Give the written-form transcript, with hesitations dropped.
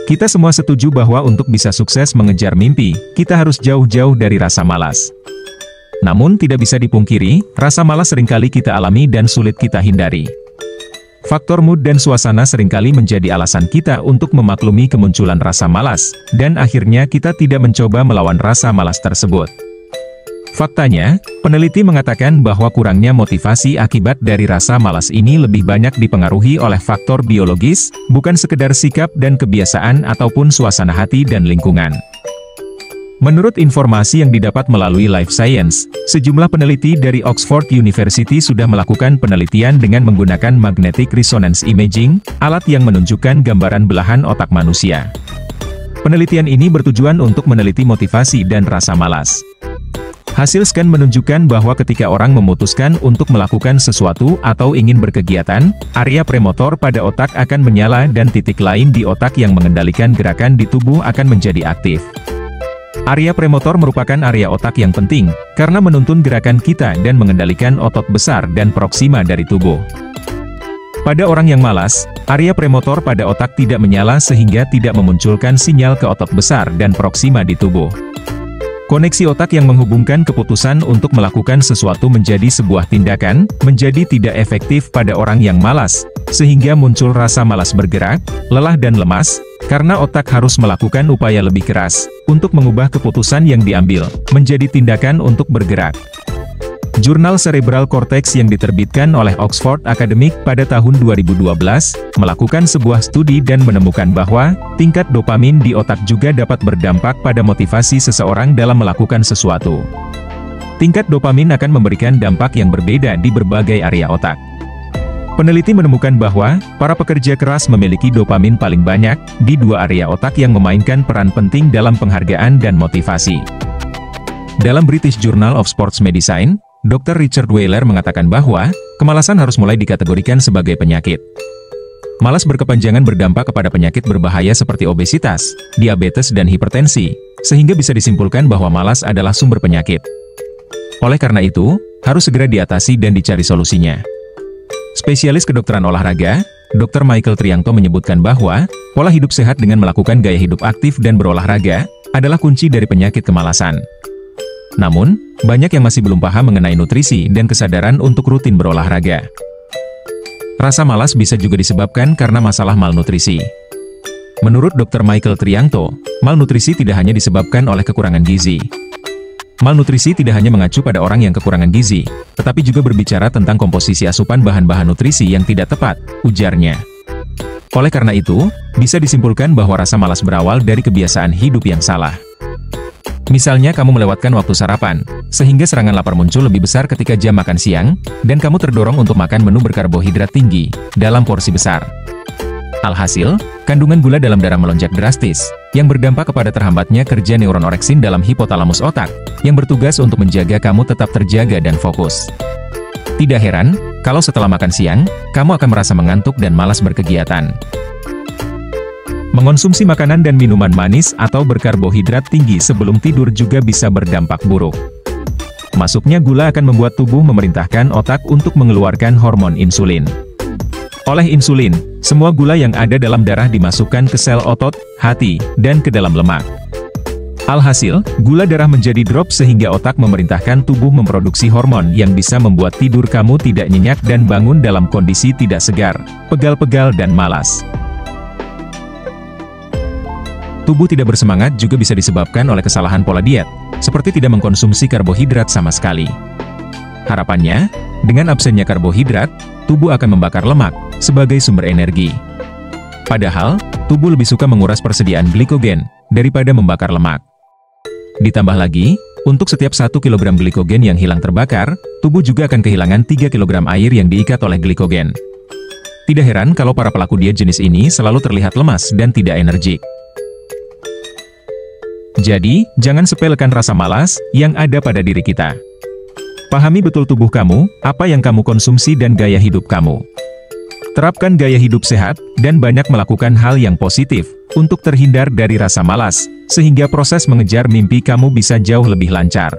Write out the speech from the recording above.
Kita semua setuju bahwa untuk bisa sukses mengejar mimpi, kita harus jauh-jauh dari rasa malas. Namun tidak bisa dipungkiri, rasa malas seringkali kita alami dan sulit kita hindari. Faktor mood dan suasana seringkali menjadi alasan kita untuk memaklumi kemunculan rasa malas, dan akhirnya kita tidak mencoba melawan rasa malas tersebut. Faktanya, peneliti mengatakan bahwa kurangnya motivasi akibat dari rasa malas ini lebih banyak dipengaruhi oleh faktor biologis, bukan sekedar sikap dan kebiasaan ataupun suasana hati dan lingkungan. Menurut informasi yang didapat melalui Life Science, sejumlah peneliti dari Oxford University sudah melakukan penelitian dengan menggunakan magnetic resonance imaging, alat yang menunjukkan gambaran belahan otak manusia. Penelitian ini bertujuan untuk meneliti motivasi dan rasa malas. Hasil scan menunjukkan bahwa ketika orang memutuskan untuk melakukan sesuatu atau ingin berkegiatan, area premotor pada otak akan menyala dan titik lain di otak yang mengendalikan gerakan di tubuh akan menjadi aktif. Area premotor merupakan area otak yang penting, karena menuntun gerakan kita dan mengendalikan otot besar dan proksima dari tubuh. Pada orang yang malas, area premotor pada otak tidak menyala sehingga tidak memunculkan sinyal ke otot besar dan proksima di tubuh. Koneksi otak yang menghubungkan keputusan untuk melakukan sesuatu menjadi sebuah tindakan, menjadi tidak efektif pada orang yang malas, sehingga muncul rasa malas bergerak, lelah dan lemas, karena otak harus melakukan upaya lebih keras, untuk mengubah keputusan yang diambil, menjadi tindakan untuk bergerak. Jurnal Cerebral Cortex yang diterbitkan oleh Oxford Academic pada tahun 2012, melakukan sebuah studi dan menemukan bahwa, tingkat dopamin di otak juga dapat berdampak pada motivasi seseorang dalam melakukan sesuatu. Tingkat dopamin akan memberikan dampak yang berbeda di berbagai area otak. Peneliti menemukan bahwa, para pekerja keras memiliki dopamin paling banyak, di dua area otak yang memainkan peran penting dalam penghargaan dan motivasi. Dalam British Journal of Sports Medicine, Dr. Richard Weiler mengatakan bahwa, kemalasan harus mulai dikategorikan sebagai penyakit. Malas berkepanjangan berdampak kepada penyakit berbahaya seperti obesitas, diabetes dan hipertensi, sehingga bisa disimpulkan bahwa malas adalah sumber penyakit. Oleh karena itu, harus segera diatasi dan dicari solusinya. Spesialis kedokteran olahraga, Dr. Michael Triangto menyebutkan bahwa, pola hidup sehat dengan melakukan gaya hidup aktif dan berolahraga, adalah kunci dari penyakit kemalasan. Namun, banyak yang masih belum paham mengenai nutrisi dan kesadaran untuk rutin berolahraga. Rasa malas bisa juga disebabkan karena masalah malnutrisi. Menurut Dr. Michael Triangto, malnutrisi tidak hanya disebabkan oleh kekurangan gizi. Malnutrisi tidak hanya mengacu pada orang yang kekurangan gizi, tetapi juga berbicara tentang komposisi asupan bahan-bahan nutrisi yang tidak tepat, ujarnya. Oleh karena itu, bisa disimpulkan bahwa rasa malas berawal dari kebiasaan hidup yang salah. Misalnya kamu melewatkan waktu sarapan, sehingga serangan lapar muncul lebih besar ketika jam makan siang, dan kamu terdorong untuk makan menu berkarbohidrat tinggi, dalam porsi besar. Alhasil, kandungan gula dalam darah melonjak drastis, yang berdampak kepada terhambatnya kerja neuron oreksin dalam hipotalamus otak, yang bertugas untuk menjaga kamu tetap terjaga dan fokus. Tidak heran, kalau setelah makan siang, kamu akan merasa mengantuk dan malas berkegiatan. Mengonsumsi makanan dan minuman manis atau berkarbohidrat tinggi sebelum tidur juga bisa berdampak buruk. Masuknya gula akan membuat tubuh memerintahkan otak untuk mengeluarkan hormon insulin. Oleh insulin, semua gula yang ada dalam darah dimasukkan ke sel otot, hati, dan ke dalam lemak. Alhasil, gula darah menjadi drop sehingga otak memerintahkan tubuh memproduksi hormon yang bisa membuat tidur kamu tidak nyenyak dan bangun dalam kondisi tidak segar, pegal-pegal dan malas. Tubuh tidak bersemangat juga bisa disebabkan oleh kesalahan pola diet, seperti tidak mengkonsumsi karbohidrat sama sekali. Harapannya, dengan absennya karbohidrat, tubuh akan membakar lemak sebagai sumber energi. Padahal, tubuh lebih suka menguras persediaan glikogen daripada membakar lemak. Ditambah lagi, untuk setiap 1 kg glikogen yang hilang terbakar, tubuh juga akan kehilangan 3 kg air yang diikat oleh glikogen. Tidak heran kalau para pelaku diet jenis ini selalu terlihat lemas dan tidak energik. Jadi, jangan sepelekan rasa malas yang ada pada diri kita. Pahami betul tubuh kamu, apa yang kamu konsumsi dan gaya hidup kamu. Terapkan gaya hidup sehat, dan banyak melakukan hal yang positif, untuk terhindar dari rasa malas, sehingga proses mengejar mimpi kamu bisa jauh lebih lancar.